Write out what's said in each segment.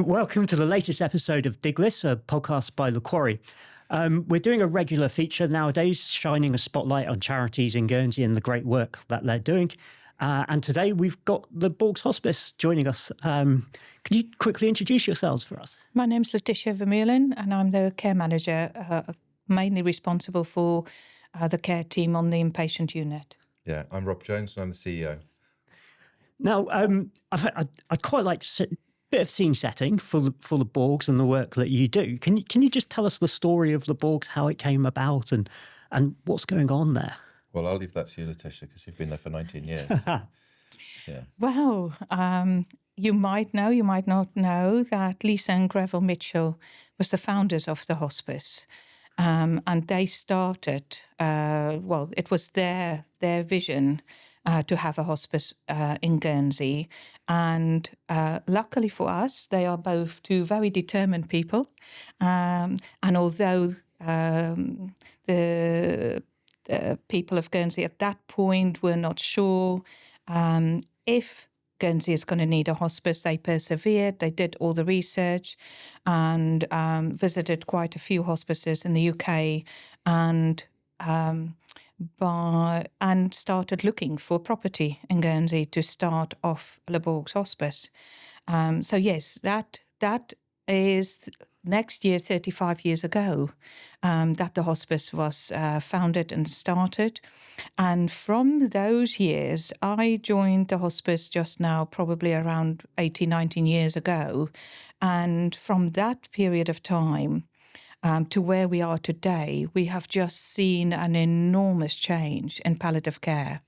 Welcome to the latest episode of Digless, a podcast by The Quarry. We're doing a regular feature nowadays, shining a spotlight on charities in Guernsey and the great work that they're doing. And today we've got the Bourgs Hospice joining us. Could you quickly introduce yourselves for us? My name's Letitia Vermeulen and I'm the care manager, mainly responsible for the care team on the inpatient unit. Yeah, I'm Rob Jones and I'm the CEO. Now, I'd quite like to set a bit of scene setting for the Bourgs and the work that you do. Can you just tell us the story of the Bourgs, how it came about and what's going on there? Well, I'll leave that to you, Letitia, because you've been there for 19 years. Yeah. Well, you might know, you might not know that Lisa and Greville Mitchell was the founders of the hospice. And they started, it was their vision to have a hospice in Guernsey. And luckily for us, they are both two very determined people. And although the people of Guernsey at that point were not sure if Guernsey is going to need a hospice, they persevered. They did all the research and visited quite a few hospices in the UK and started looking for property in Guernsey to start off Les Bourgs Hospice. So yes, that is next year 35 years ago that the hospice was founded and started. And from those years, I joined the hospice just now, probably around 18, 19 years ago. And from that period of time to where we are today, we have just seen an enormous change in palliative care,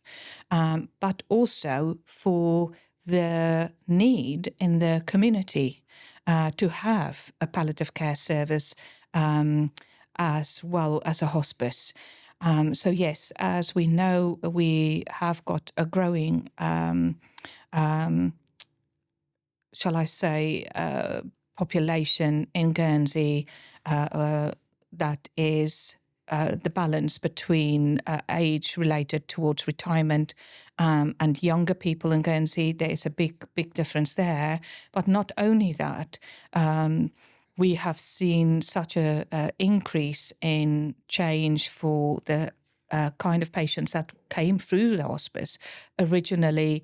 but also for the need in the community to have a palliative care service as well as a hospice. So yes, as we know, we have got a growing, population in Guernsey that is the balance between age related towards retirement and younger people in Guernsey. There is a big difference there. But not only that, we have seen such a increase in change for the kind of patients that came through the hospice. Originally,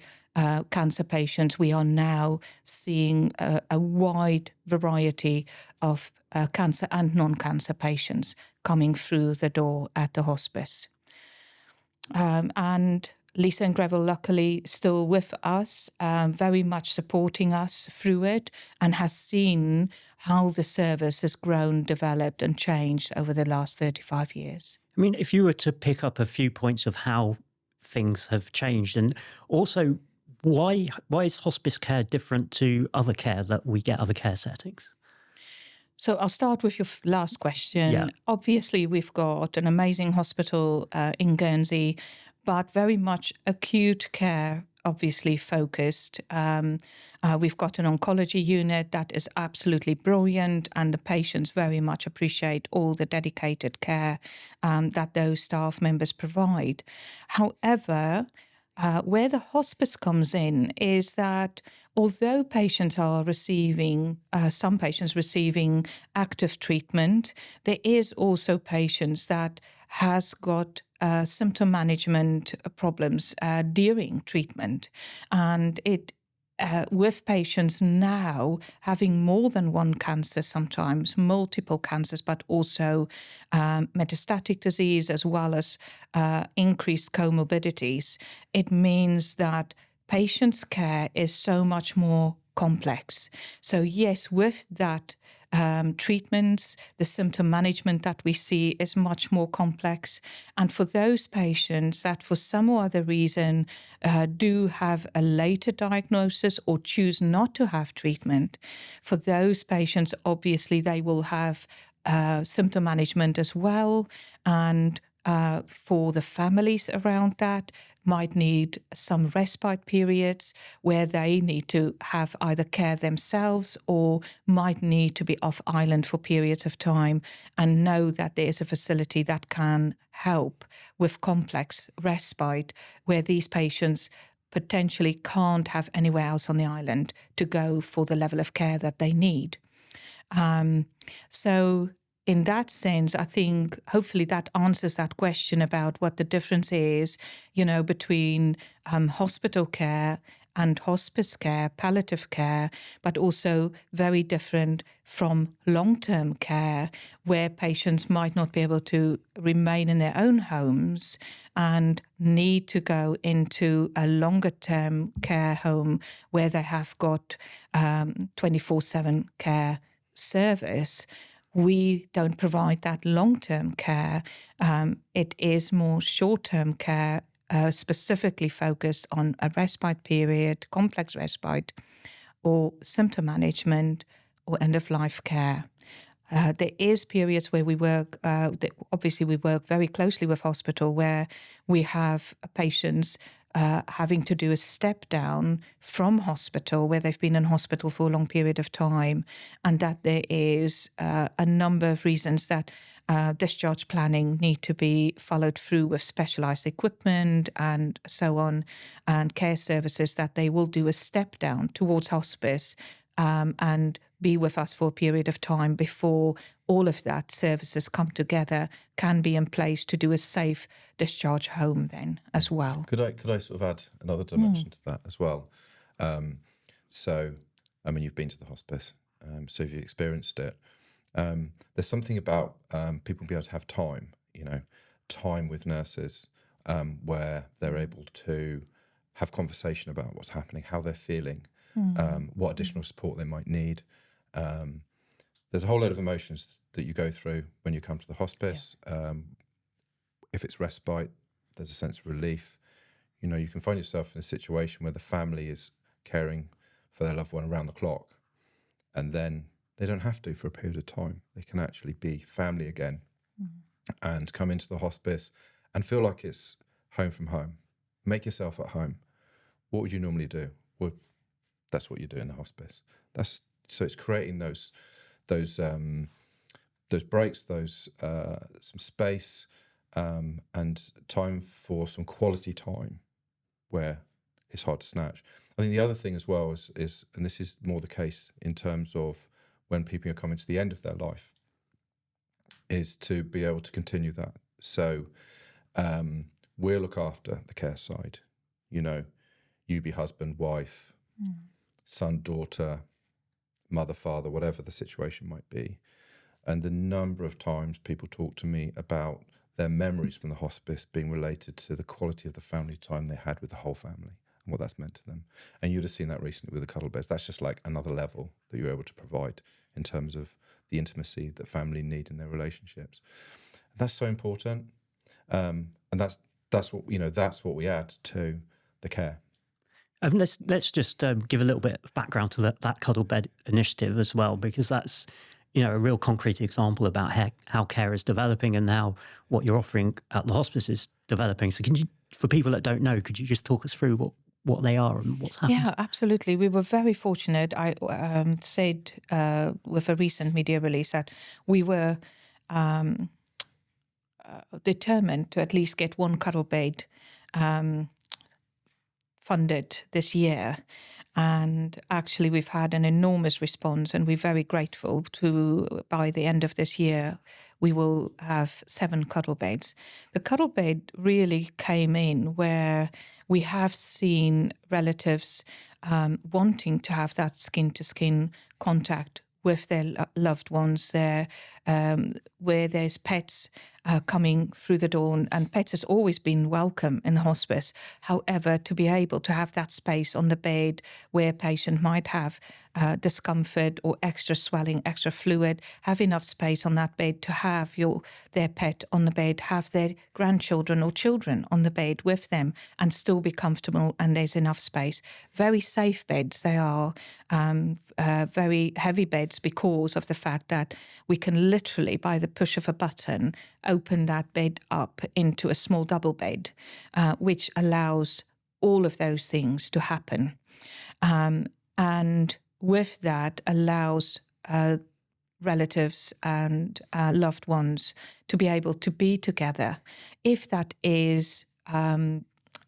cancer patients, we are now seeing a wide variety of cancer and non-cancer patients coming through the door at the hospice. And Lisa and Greville, luckily, still with us, very much supporting us through it, and has seen how the service has grown, developed and changed over the last 35 years. I mean, if you were to pick up a few points of how things have changed, and also why is hospice care different to other care that we get, other care settings? So I'll start with your last question. Yeah. Obviously, we've got an amazing hospital in Guernsey, but very much acute care, obviously focused. We've got an oncology unit that is absolutely brilliant, and the patients very much appreciate all the dedicated care that those staff members provide. However, where the hospice comes in is that although patients are receiving, some patients receiving active treatment, there is also patients that has got symptom management problems during treatment. And with patients now having more than one cancer, sometimes multiple cancers, but also metastatic disease as well as increased comorbidities, it means that patients' care is so much more complex. So yes, with that treatments, the symptom management that we see is much more complex. And for those patients that for some or other reason do have a later diagnosis or choose not to have treatment, for those patients, obviously they will have symptom management as well. And for the families around that, might need some respite periods where they need to have either care themselves or might need to be off island for periods of time, and know that there is a facility that can help with complex respite where these patients potentially can't have anywhere else on the island to go for the level of care that they need. So in that sense, I think hopefully that answers that question about what the difference is, between hospital care and hospice care, palliative care, but also very different from long-term care, where patients might not be able to remain in their own homes and need to go into a longer-term care home where they have got 24/7 care service. We don't provide that long-term care. It is more short-term care, specifically focused on a respite period, complex respite, or symptom management, or end-of-life care. There is periods where we work, obviously we work very closely with hospital, where we have patients having to do a step down from hospital, where they've been in hospital for a long period of time, and that there is a number of reasons that discharge planning need to be followed through with specialised equipment and so on, and care services, that they will do a step down towards hospice and be with us for a period of time before all of that services come together, can be in place to do a safe discharge home then as well. Could I sort of add another dimension to that as well? So, I mean, you've been to the hospice, so you've experienced it. There's something about people being able to have time with nurses, where they're able to have conversation about what's happening, how they're feeling, what additional support they might need. There's a whole load of emotions that you go through when you come to the hospice. Yeah. If it's respite, there's a sense of relief. You can find yourself in a situation where the family is caring for their loved one around the clock, and then they don't have to for a period of time. They can actually be family again and come into the hospice and feel like it's home from home. Make yourself at home. What would you normally do? Well, that's what you do in the hospice. So it's creating those breaks, some space, and time for some quality time where it's hard to snatch. I think the other thing as well is, and this is more the case in terms of when people are coming to the end of their life, is to be able to continue that. So we'll look after the care side. You be husband, wife, son, daughter, mother, father, whatever the situation might be. And the number of times people talk to me about their memories from the hospice being related to the quality of the family time they had with the whole family and what that's meant to them. And you'd have seen that recently with the cuddle beds. That's just like another level that you're able to provide in terms of the intimacy that family need in their relationships. That's so important. And that's what we add to the care. Let's just give a little bit of background to that cuddle bed initiative as well, because that's a real concrete example about how care is developing and how what you're offering at the hospice is developing. So for people that don't know, could you just talk us through what they are and what's happened? Yeah, absolutely. We were very fortunate. I said with a recent media release that we were determined to at least get one cuddle bed funded this year. And actually, we've had an enormous response, and we're very grateful by the end of this year, we will have 7 cuddle beds. The cuddle bed really came in where we have seen relatives wanting to have that skin-to-skin contact with their loved ones there, where there's pets coming through the door, and pets has always been welcome in the hospice. However, to be able to have that space on the bed where a patient might have discomfort or extra swelling, extra fluid, have enough space on that bed to have their pet on the bed, have their grandchildren or children on the bed with them and still be comfortable, and there's enough space. Very safe beds they are, very heavy beds because of the fact that we can literally, by the push of a button, open that bed up into a small double bed, which allows all of those things to happen. And with that allows relatives and loved ones to be able to be together. If that is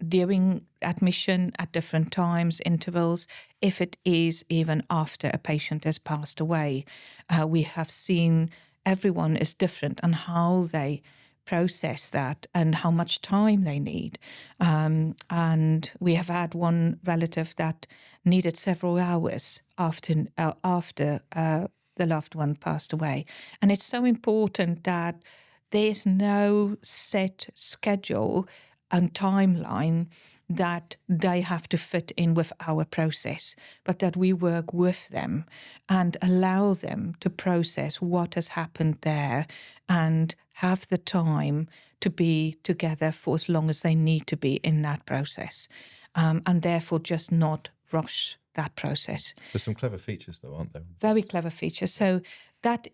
during admission at different times, intervals, if it is even after a patient has passed away. We have seen everyone is different and how they process that and how much time they need. And we have had one relative that needed several hours after the loved one passed away. And it's so important that there's no set schedule and timeline that they have to fit in with our process, but that we work with them and allow them to process what has happened there and have the time to be together for as long as they need to be in that process, and therefore just not rush that process. There's some clever features, though, aren't there? Very clever features. So that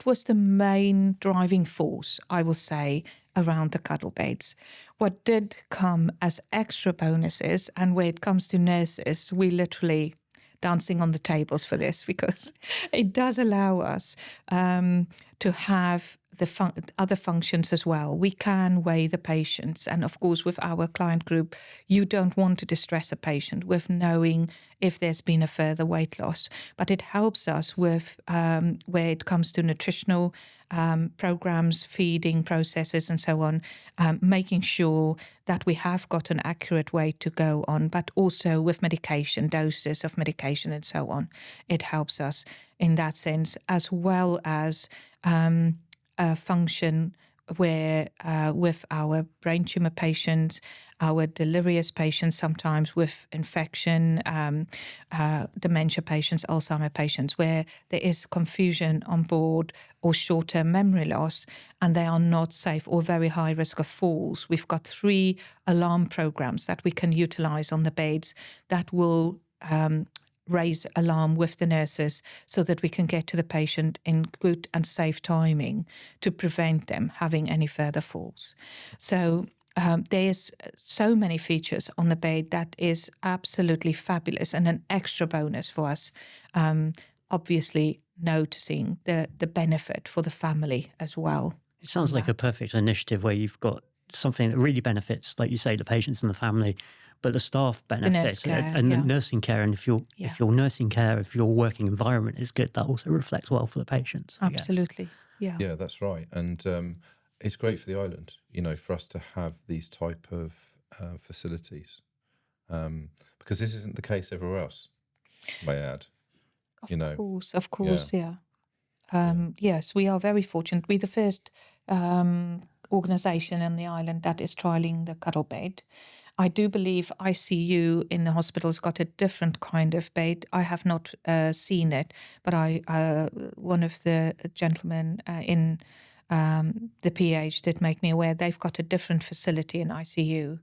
was the main driving force, I will say, around the cuddle beds. What did come as extra bonuses, and when it comes to nurses, we literally dancing on the tables for this, because it does allow us to have the other functions as well. We can weigh the patients. And of course, with our client group, you don't want to distress a patient with knowing if there's been a further weight loss. But it helps us with where it comes to nutritional programs, feeding processes and so on, making sure that we have got an accurate weight to go on, but also with medication, doses of medication and so on. It helps us in that sense, as well as a function where with our brain tumor patients, our delirious patients, sometimes with infection, dementia patients, Alzheimer patients, where there is confusion on board or short-term memory loss, and they are not safe or very high risk of falls. We've got 3 alarm programs that we can utilize on the beds that will raise alarm with the nurses so that we can get to the patient in good and safe timing to prevent them having any further falls. So there's so many features on the bed that is absolutely fabulous and an extra bonus for us, obviously noticing the benefit for the family as well. It sounds like a perfect initiative where you've got something that really benefits, like you say, the patients and the family, but the staff benefit and the nursing care. And if your nursing care, if your working environment is good, that also reflects well for the patients. Absolutely. Yeah, that's right. And it's great for the island, for us to have these type of facilities, because this isn't the case everywhere else, may I add. Of course, yeah. Yes, we are very fortunate. We're the first organisation on the island that is trialling the cuddle bed. I do believe ICU in the hospital's got a different kind of bed. I have not seen it, but one of the gentlemen in the PH did make me aware they've got a different facility in ICU.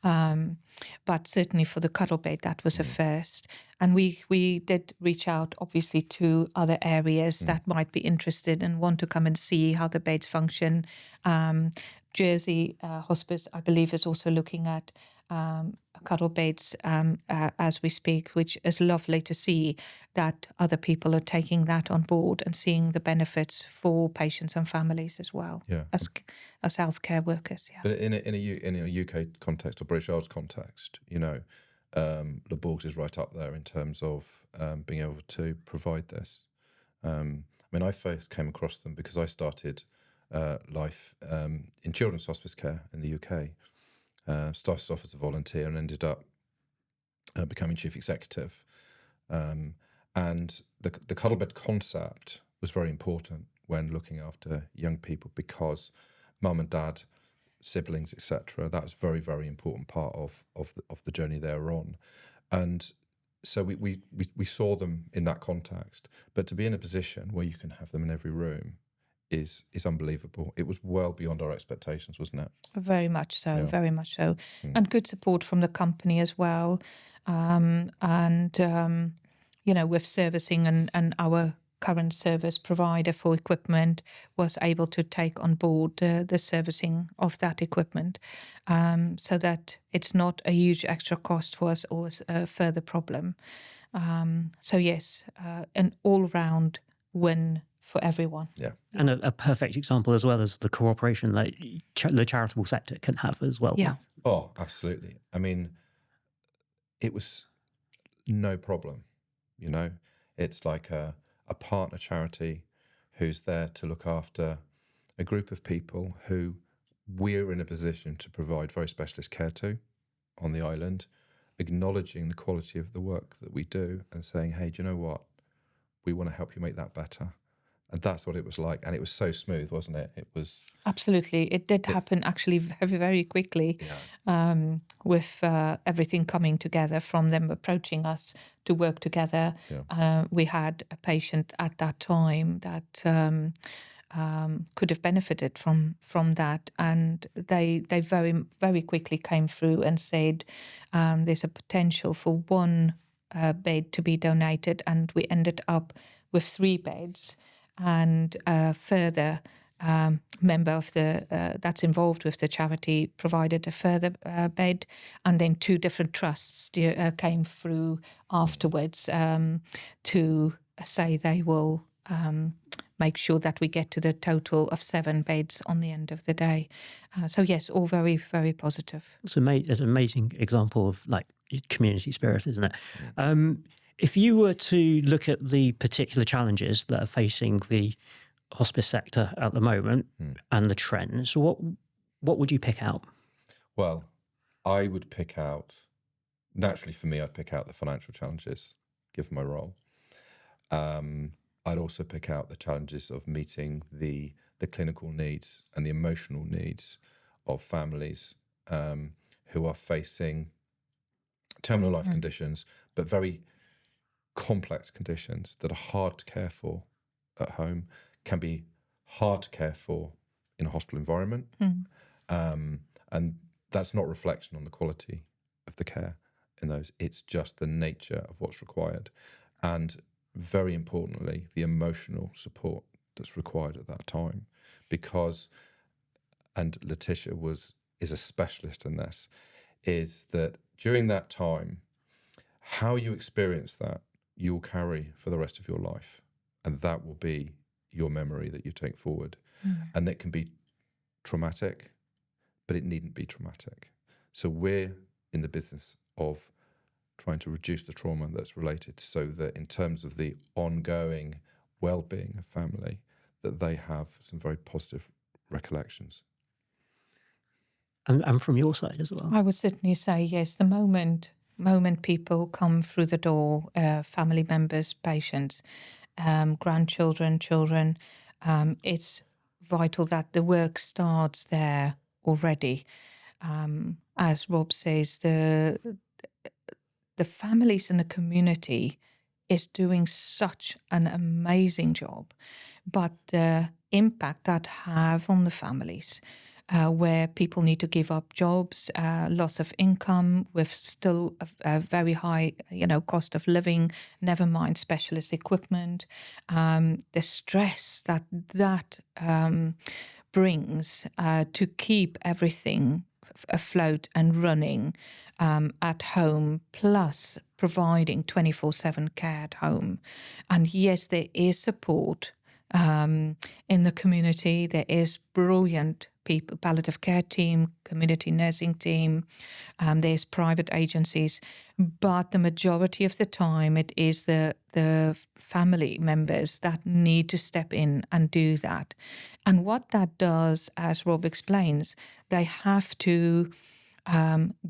But certainly for the cuddle bed, that was a first. And we did reach out, obviously, to other areas that might be interested and want to come and see how the beds function. Jersey Hospice, I believe, is also looking at cuddle beds as we speak, which is lovely to see that other people are taking that on board and seeing the benefits for patients and families as well, as healthcare workers. Yeah. But in a UK context or British Isles context, Les Bourgs is right up there in terms of being able to provide this. I first came across them because I started life in children's hospice care in the UK. Started off as a volunteer and ended up becoming chief executive. And the cuddle bed concept was very important when looking after young people, because mum and dad, siblings, etc., that was a very, very important part of the journey they were on. And so we saw them in that context. But to be in a position where you can have them in every room is unbelievable. It was well beyond our expectations, wasn't it? Very much so, very much so. And good support from the company as well. With servicing and our current service provider for equipment was able to take on board the servicing of that equipment, so that it's not a huge extra cost for us or a further problem. So yes, an all-round win for everyone. Yeah. And a perfect example as well as the cooperation that the charitable sector can have as well Oh, absolutely. I mean, it was no problem. You know, it's like a partner charity who's there to look after a group of people who we're in a position to provide very specialist care to on the island, acknowledging the quality of the work that we do and saying, hey, do you know what? We want to help you make that better. And that's what it was like. And it was so smooth, wasn't it? It was. Absolutely. It did happen actually very, very quickly, with everything coming together from them approaching us to work together. Yeah. We had a patient at that time that could have benefited from that. And they very, very quickly came through and said there's a potential for one bed to be donated. And we ended up with 3 beds. And further member of the that's involved with the charity provided a further bed, and then 2 different trusts came through afterwards to say they will make sure that we get to the total of 7 beds on the end of the day. So yes, all very, very positive. It's an amazing example of like community spirit, isn't it? If you were to look at the particular challenges that are facing the hospice sector at the moment and the trends, what would you pick out? Well, I would pick out, naturally for me, I'd pick out the financial challenges, given my role. I'd also pick out the challenges of meeting the clinical needs and the emotional needs of families who are facing terminal life conditions, but very complex conditions that are hard to care for at home, can be hard to care for in a hospital environment. And that's not reflection on the quality of the care in those. It's just the nature of what's required. And very importantly, the emotional support that's required at that time. Because, and Letitia is a specialist in this, is that during that time, how you experience that, you'll carry for the rest of your life. And that will be your memory that you take forward. And it can be traumatic, but it needn't be traumatic. So we're in the business of trying to reduce the trauma that's related, so that in terms of the ongoing well-being of family, that they have some very positive recollections. And from your side as well? I would certainly say yes. The moment people come through the door, family members, patients, grandchildren, children, it's vital that the work starts there already. As Rob says, the families in the community is doing such an amazing job, but the impact that have on the families, where people need to give up jobs, loss of income with still a very high, cost of living, never mind specialist equipment, the stress that brings to keep everything afloat and running at home, plus providing 24/7 care at home. And yes, there is support in the community. There is brilliant people, palliative care team, community nursing team. There's private agencies, but the majority of the time it is the family members that need to step in and do that. And what that does, as Rob explains, they have to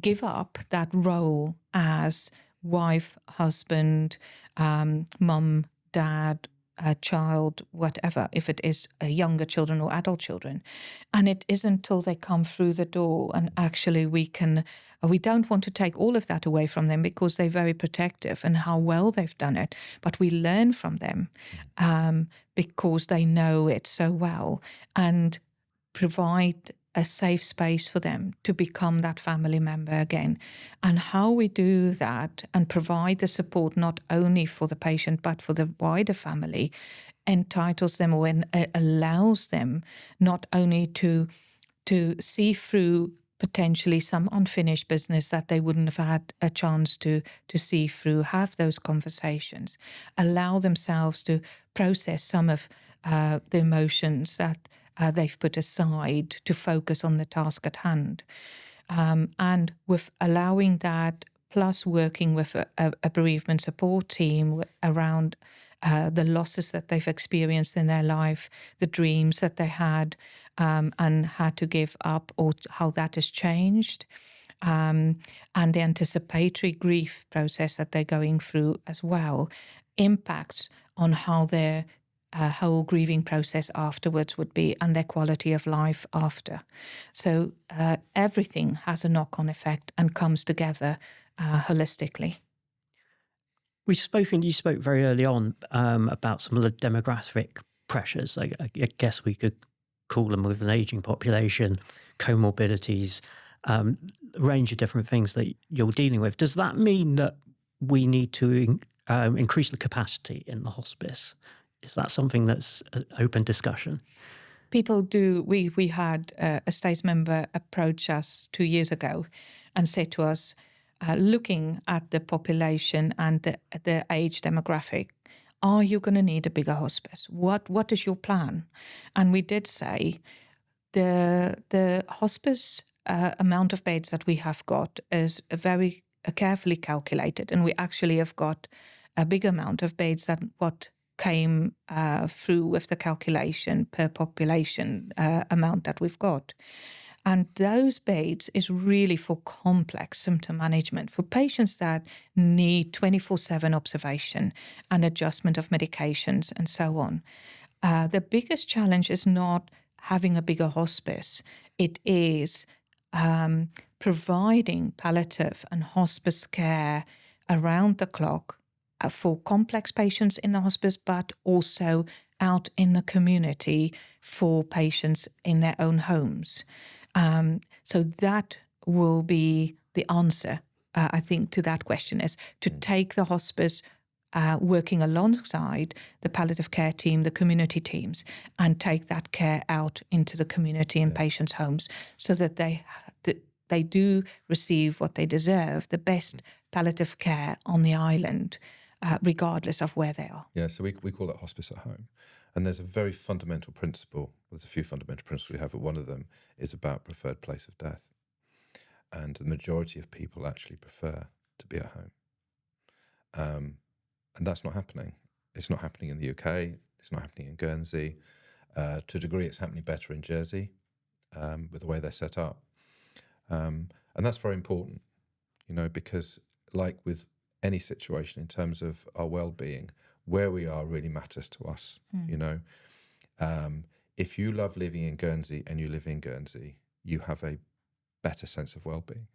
give up that role as wife, husband, mum, dad, a child, whatever, if it is younger children or adult children. And it isn't until they come through the door and actually we don't want to take all of that away from them, because they're very protective and how well they've done it. But we learn from them because they know it so well, and provide a safe space for them to become that family member again. And how we do that and provide the support not only for the patient but for the wider family entitles them, or allows them not only to see through potentially some unfinished business that they wouldn't have had a chance to see through, have those conversations, allow themselves to process some of the emotions that they've put aside to focus on the task at hand. And with allowing that, plus working with a bereavement support team around the losses that they've experienced in their life, the dreams that they had and had to give up, or how that has changed, and the anticipatory grief process that they're going through as well, impacts on how their whole grieving process afterwards would be and their quality of life after. So everything has a knock-on effect and comes together holistically. You spoke very early on about some of the demographic pressures. I guess we could call them, with an aging population, comorbidities, a range of different things that you're dealing with. Does that mean that we need to increase the capacity in the hospice? Is that something that's an open discussion? People do. We had a States member approach us 2 years ago and said to us, looking at the population and the age demographic, are you going to need a bigger hospice? What is your plan? And we did say the hospice amount of beds that we have got is very carefully calculated, and we actually have got a big amount of beds than what came through with the calculation per population amount that we've got. And those beds is really for complex symptom management, for patients that need 24/7 observation and adjustment of medications and so on. The biggest challenge is not having a bigger hospice. It is providing palliative and hospice care around the clock for complex patients in the hospice, but also out in the community for patients in their own homes. So that will be the answer, I think, to that question, is to take the hospice working alongside the palliative care team, the community teams, and take that care out into the community and patients' homes so that they do receive what they deserve, the best palliative care on the island, regardless of where they are. Yeah, so we call it hospice at home. And there's a very fundamental principle. There's a few fundamental principles we have, but one of them is about preferred place of death. And the majority of people actually prefer to be at home. And that's not happening. It's not happening in the UK. It's not happening in Guernsey. To a degree, it's happening better in Jersey with the way they're set up. And that's very important, because like with any situation in terms of our well-being, where we are really matters to us, If you love living in Guernsey and you live in Guernsey, you have a better sense of well-being.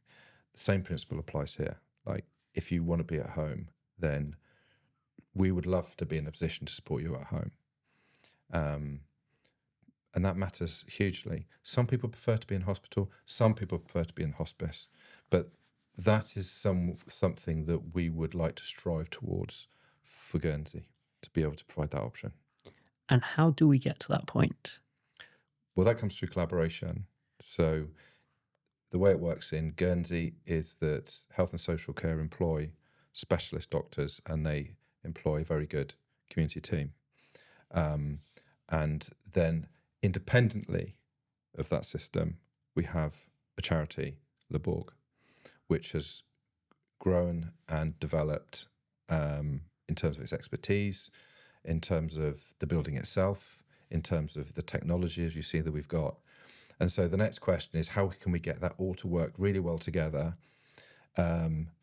The same principle applies here. Like, if you want to be at home, then we would love to be in a position to support you at home. And that matters hugely. Some people prefer to be in hospital. Some people prefer to be in hospice. But that is something that we would like to strive towards for Guernsey, to be able to provide that option. And how do we get to that point? Well, that comes through collaboration. So the way it works in Guernsey is that health and social care employ specialist doctors, and they employ a very good community team. And then independently of that system, we have a charity, Les Bourgs, which has grown and developed in terms of its expertise, in terms of the building itself, in terms of the technology, as you see, that we've got. And so the next question is, how can we get that all to work really well together?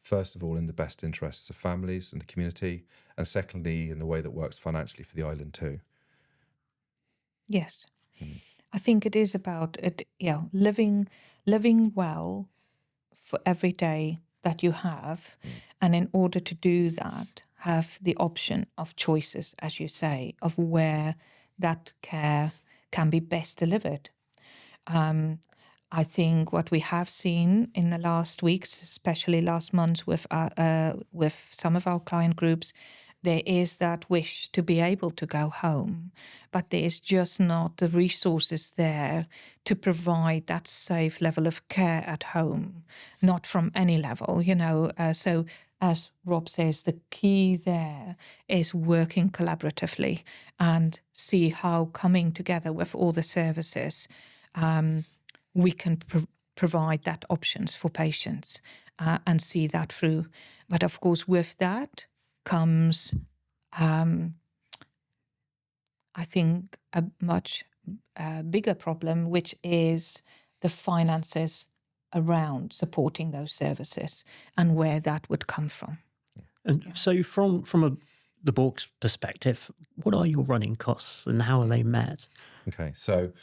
First of all, in the best interests of families and the community, and secondly, in the way that works financially for the island too. Yes. I think it is about it, living well for every day that you have. And in order to do that, have the option of choices, as you say, of where that care can be best delivered. I think what we have seen in the last weeks, especially last month with some of our client groups, there is that wish to be able to go home, but there is just not the resources there to provide that safe level of care at home, not from any level, So as Rob says, the key there is working collaboratively and see how coming together with all the services, we can provide that options for patients and see that through. But of course, with that comes, I think, a much bigger problem, which is the finances around supporting those services and where that would come from. And so from the Bourgs perspective, what are your running costs and how are they met? Okay, so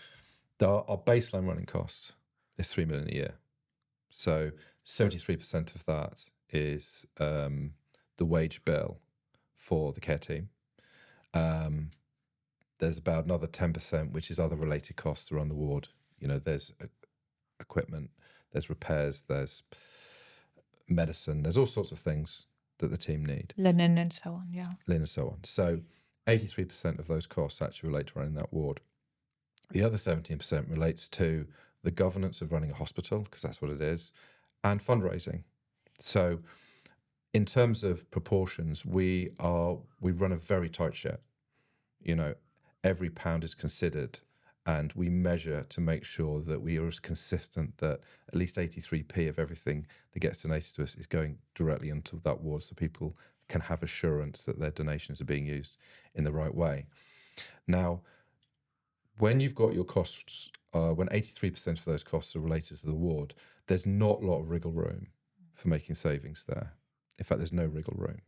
our baseline running cost is 3 million a year. So 73% of that is the wage bill for the care team. There's about another 10%, which is other related costs around the ward. There's equipment, there's repairs, there's medicine, there's all sorts of things that the team need. Linen and so on, yeah. Linen and so on. So 83% of those costs actually relate to running that ward. The other 17% relates to the governance of running a hospital, because that's what it is, and fundraising. So in terms of proportions, we run a very tight ship. Every pound is considered, and we measure to make sure that we are as consistent that at least 83p of everything that gets donated to us is going directly into that ward, so people can have assurance that their donations are being used in the right way. Now, when you've got your costs, when 83% of those costs are related to the ward, there's not a lot of wriggle room for making savings there. In fact, there's no wriggle room,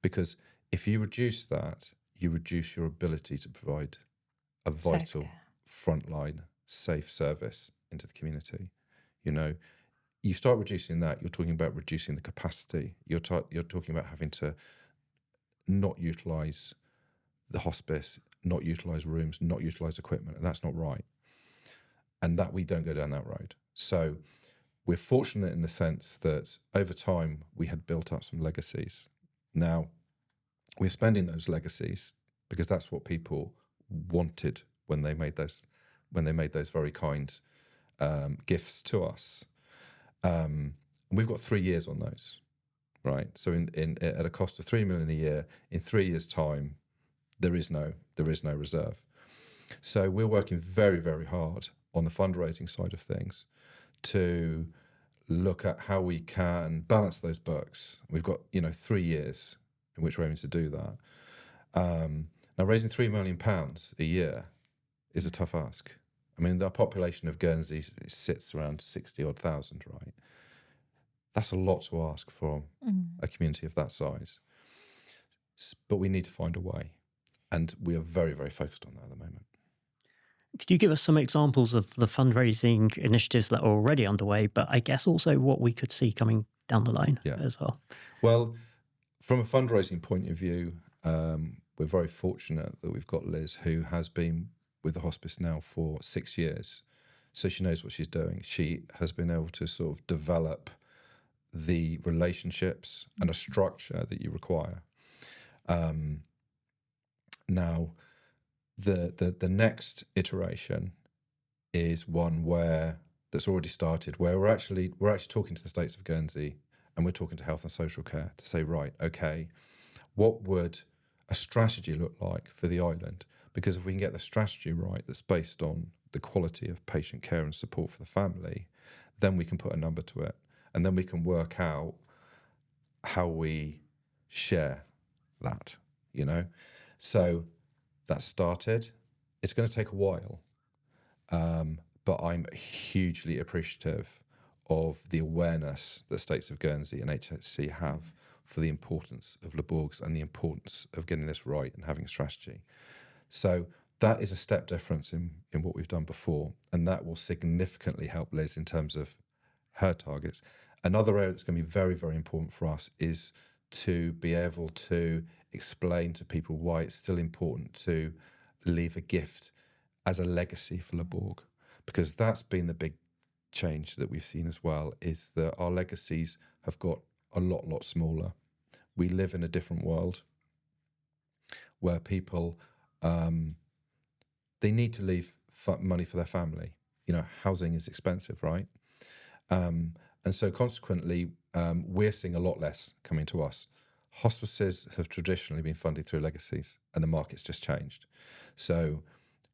because if you reduce that, you reduce your ability to provide a vital frontline safe service into the community. You start reducing that, you're talking about reducing the capacity. You're talking about having to not utilise the hospice, not utilise rooms, not utilise equipment, and that's not right. And that we don't go down that road. So we're fortunate in the sense that over time we had built up some legacies. Now we're spending those legacies because that's what people wanted when they made those very kind gifts to us. We've got 3 years on those, right? So at a cost of 3 million a year, in 3 years' time, there is no reserve. So we're working very, very hard on the fundraising side of things to look at how we can balance those books. We've got 3 years in which we're aiming to do that. Now, raising £3 million a year is a tough ask. I mean, the population of Guernsey sits around 60-odd thousand, right? That's a lot to ask from a community of that size. But we need to find a way. And we are very, very focused on that at the moment. Could you give us some examples of the fundraising initiatives that are already underway, but I guess also what we could see coming down the line as well? Well, from a fundraising point of view, we're very fortunate that we've got Liz, who has been with the hospice now for 6 years. So she knows what she's doing. She has been able to sort of develop the relationships and a structure that you require. Now, the next iteration is one that's already started, where we're actually talking to the States of Guernsey, and we're talking to Health and Social Care to say, right, okay, what would a strategy look like for the island? Because if we can get the strategy right, that's based on the quality of patient care and support for the family, then we can put a number to it, and then we can work out how we share that, So that started. It's going to take a while, but I'm hugely appreciative of the awareness that States of Guernsey and HHC have for the importance of Les Bourgs and the importance of getting this right and having a strategy. So that is a step difference in what we've done before, and that will significantly help Liz in terms of her targets. Another area that's going to be very, very important for us is to be able to explain to people why it's still important to leave a gift as a legacy for Les Bourgs, because that's been the big change that we've seen as well, is that our legacies have got a lot smaller. We live in a different world where people, they need to leave money for their family. Housing is expensive, right? And so consequently, we're seeing a lot less coming to us. Hospices have traditionally been funded through legacies, and the market's just changed. So,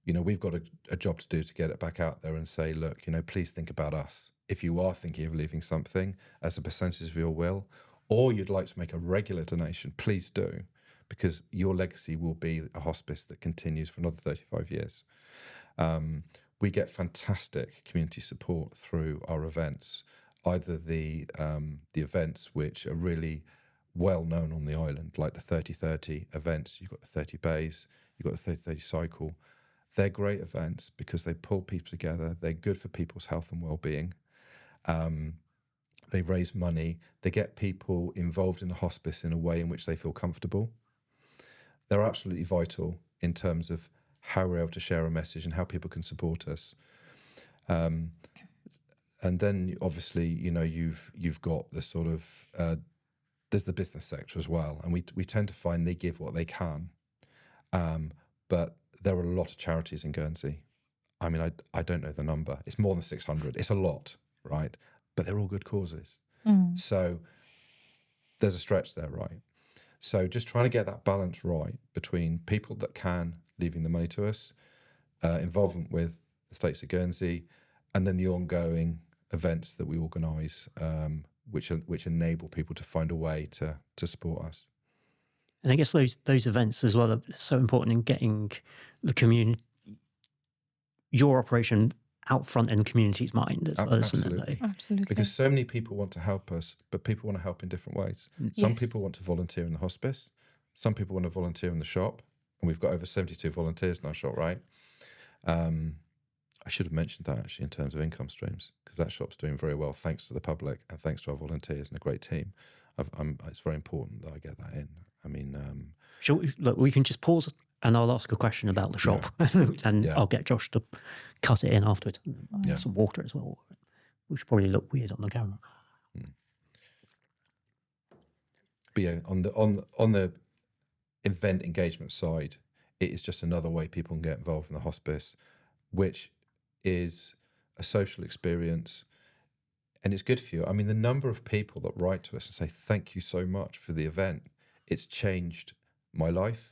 we've got a job to do to get it back out there and say, look, please think about us. if you are thinking of leaving something as a percentage of your will, or you'd like to make a regular donation, please do, because your legacy will be a hospice that continues for another 35 years. We get fantastic community support through our events, either the events which are really well known on the island, like the 30-30 events. You've got the 30 bays, you've got the 30-30 cycle. They're great events because they pull people together. They're good for people's health and well-being. They raise money. They get people involved in the hospice in a way in which they feel comfortable. They're absolutely vital in terms of how we're able to share a message and how people can support us. And then obviously, you know, you've got the sort of there's the business sector as well, and we tend to find they give what they can, but there are a lot of charities in Guernsey. I mean, I don't know the number. It's more than 600. It's a lot, right? But they're all good causes. So there's a stretch there, right? So just trying to get that balance right between people that can leaving the money to us, involvement with the States of Guernsey, and then the ongoing events that we organise, which enable people to find a way to support us. And I guess those events as well are so important in getting the community, your operation, out front in the community's mind as well, isn't it? Absolutely. Because so many people want to help us, but people want to help in different ways. Some people want to volunteer in the hospice. Some people want to volunteer in the shop. And we've got over 72 volunteers in our shop, right? I should have mentioned that actually in terms of income streams, because that shop's doing very well thanks to the public and thanks to our volunteers and a great team. It's very important that I get that in. I mean, look, we can just pause and I'll ask a question about the shop, and I'll get Josh to cut it in afterwards. Some water as well, which probably look weird on the camera. But yeah, on the event engagement side, it is just another way people can get involved in the hospice, which is a social experience, and it's good for you. I mean, the number of people that write to us and say, thank you so much for the event. It's changed my life.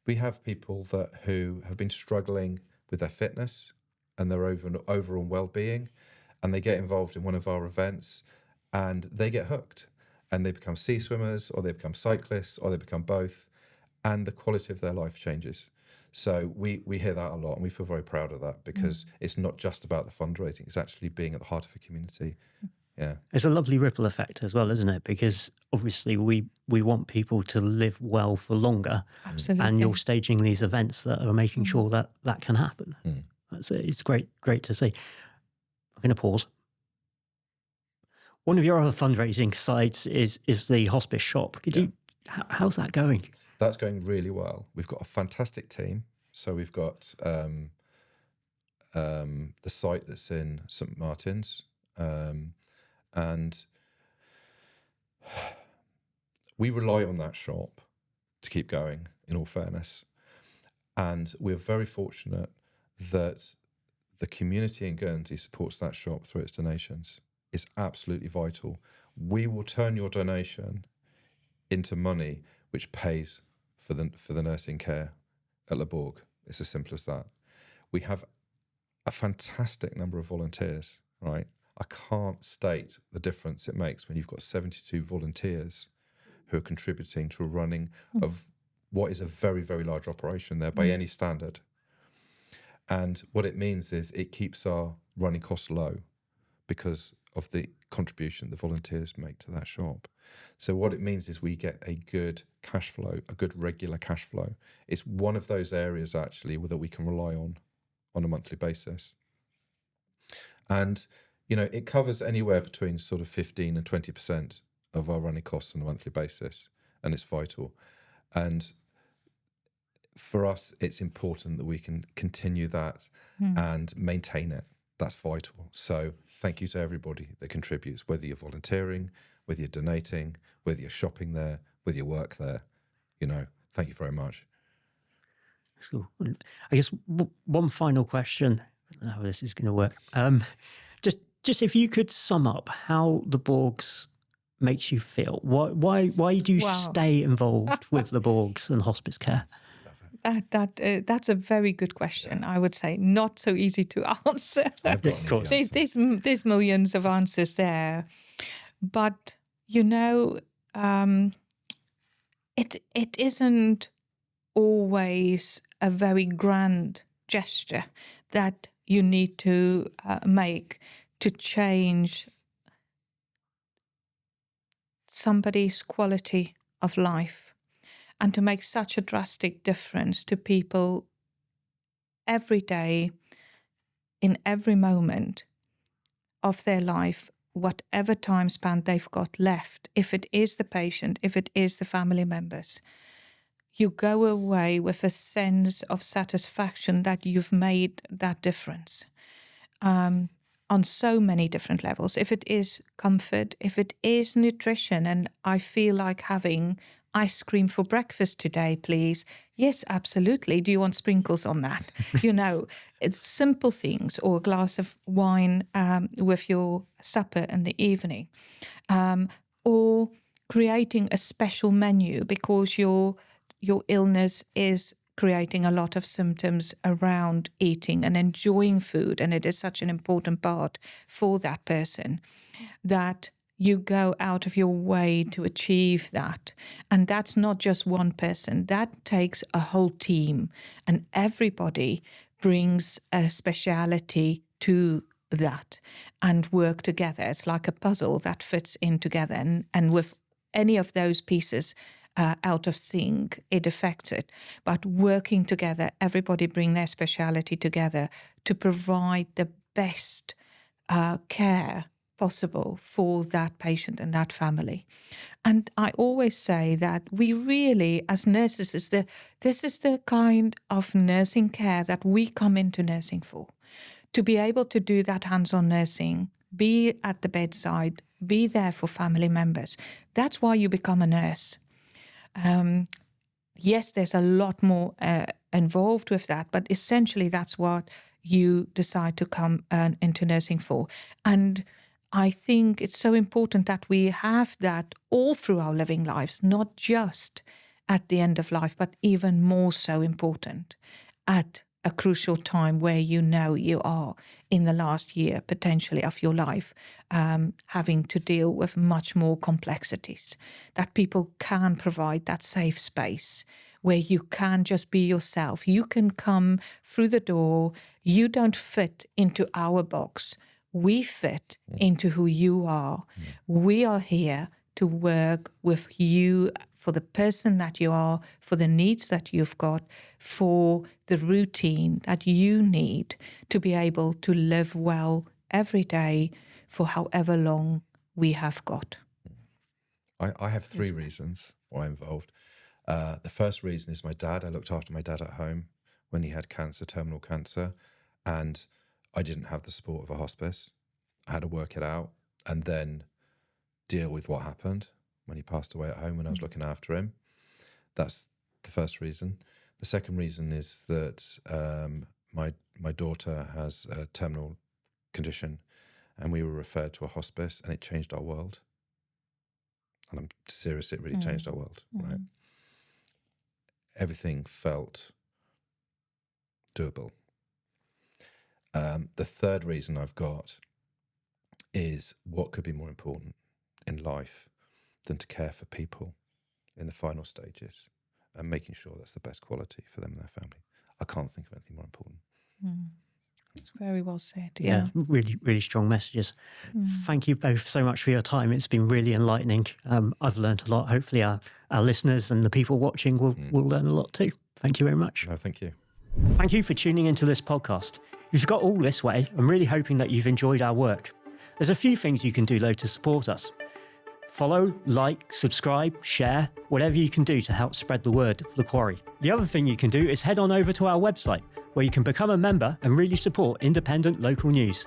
We have people who have been struggling with their fitness and their overall well-being, and they get involved in one of our events and they get hooked and they become sea swimmers, or they become cyclists, or they become both, and the quality of their life changes. So we hear that a lot, and we feel very proud of that, because it's not just about the fundraising, it's actually being at the heart of a community. Yeah. It's a lovely ripple effect as well, isn't it? Because obviously we want people to live well for longer. Absolutely. And you're staging these events that are making sure that that can happen. It's great to see. I'm going to pause. One of your other fundraising sites is the hospice shop. How's that going? That's going really well. We've got a fantastic team. So we've got the site that's in St Martin's, and we rely on that shop to keep going, in all fairness. And we're very fortunate that the community in Guernsey supports that shop through its donations. It's absolutely vital. We will turn your donation into money which pays for the nursing care at Les Bourgs. It's as simple as that. We have a fantastic number of volunteers, right? I can't state the difference it makes when you've got 72 volunteers who are contributing to a running of what is a very, very large operation there by any standard. And what it means is it keeps our running costs low because of the contribution the volunteers make to that shop. So what it means is we get a good cash flow, a good regular cash flow. It's one of those areas actually that we can rely on a monthly basis. And, you know, it covers anywhere between sort of 15 and 20% of our running costs on a monthly basis, and it's vital. And for us, it's important that we can continue that and maintain it. That's vital. So thank you to everybody that contributes, whether you're volunteering, whether you're donating, whether you're shopping there, whether you work there. You know, thank you very much. So I guess one final question. I don't know how this is going to work. Just if you could sum up how the Bourgs makes you feel. Why do you stay involved with the Bourgs and hospice care? That's a very good question. I would say not so easy to answer. I've got an easy answer. There's millions of answers there, but it isn't always a very grand gesture that you need to make to change somebody's quality of life and to make such a drastic difference to people every day, in every moment of their life, whatever time span they've got left. If it is the patient, if it is the family members, you go away with a sense of satisfaction that you've made that difference on so many different levels. If it is comfort, if it is nutrition, and I feel like having ice cream for breakfast today, please. Yes, absolutely. Do you want sprinkles on that? It's simple things, or a glass of wine with your supper in the evening, or creating a special menu because your illness is creating a lot of symptoms around eating and enjoying food, and it is such an important part for that person that you go out of your way to achieve that. And that's not just one person. That takes a whole team, and everybody brings a speciality to that and work together. It's like a puzzle that fits in together, and with any of those pieces out of sync, it affects it. But working together, everybody bring their speciality together to provide the best care possible for that patient and that family. And I always say that we really, as nurses, this is the kind of nursing care that we come into nursing for. To be able to do that hands-on nursing, be at the bedside, be there for family members. That's why you become a nurse. Yes, there's a lot more involved with that, but essentially that's what you decide to come into nursing for. And I think it's so important that we have that all through our living lives, not just at the end of life, but even more so important at a crucial time where you are in the last year, potentially, of your life, having to deal with much more complexities, that people can provide that safe space where you can just be yourself. You can come through the door. You don't fit into our box. We fit into who you are. We are here to work with you for the person that you are, for the needs that you've got, for the routine that you need to be able to live well every day for however long we have got. I have three reasons why I'm involved. The first reason is my dad. I looked after my dad at home when he had cancer, terminal cancer, and I didn't have the support of a hospice. I had to work it out and then deal with what happened when he passed away at home when I was looking after him. That's the first reason. The second reason is that my daughter has a terminal condition, and we were referred to a hospice, and it changed our world. And I'm serious, it really changed our world, right? Everything felt doable. The third reason I've got is what could be more important in life than to care for people in the final stages and making sure that's the best quality for them and their family. I can't think of anything more important. It's very well said. Yeah, really, really strong messages. Thank you both so much for your time. It's been really enlightening. I've learned a lot. Hopefully our listeners and the people watching will learn a lot too. Thank you very much. No, thank you. Thank you for tuning into this podcast. If you've got all this way, I'm really hoping that you've enjoyed our work. There's a few things you can do though to support us. Follow, like, subscribe, share, whatever you can do to help spread the word of The Quarry. The other thing you can do is head on over to our website, where you can become a member and really support independent local news.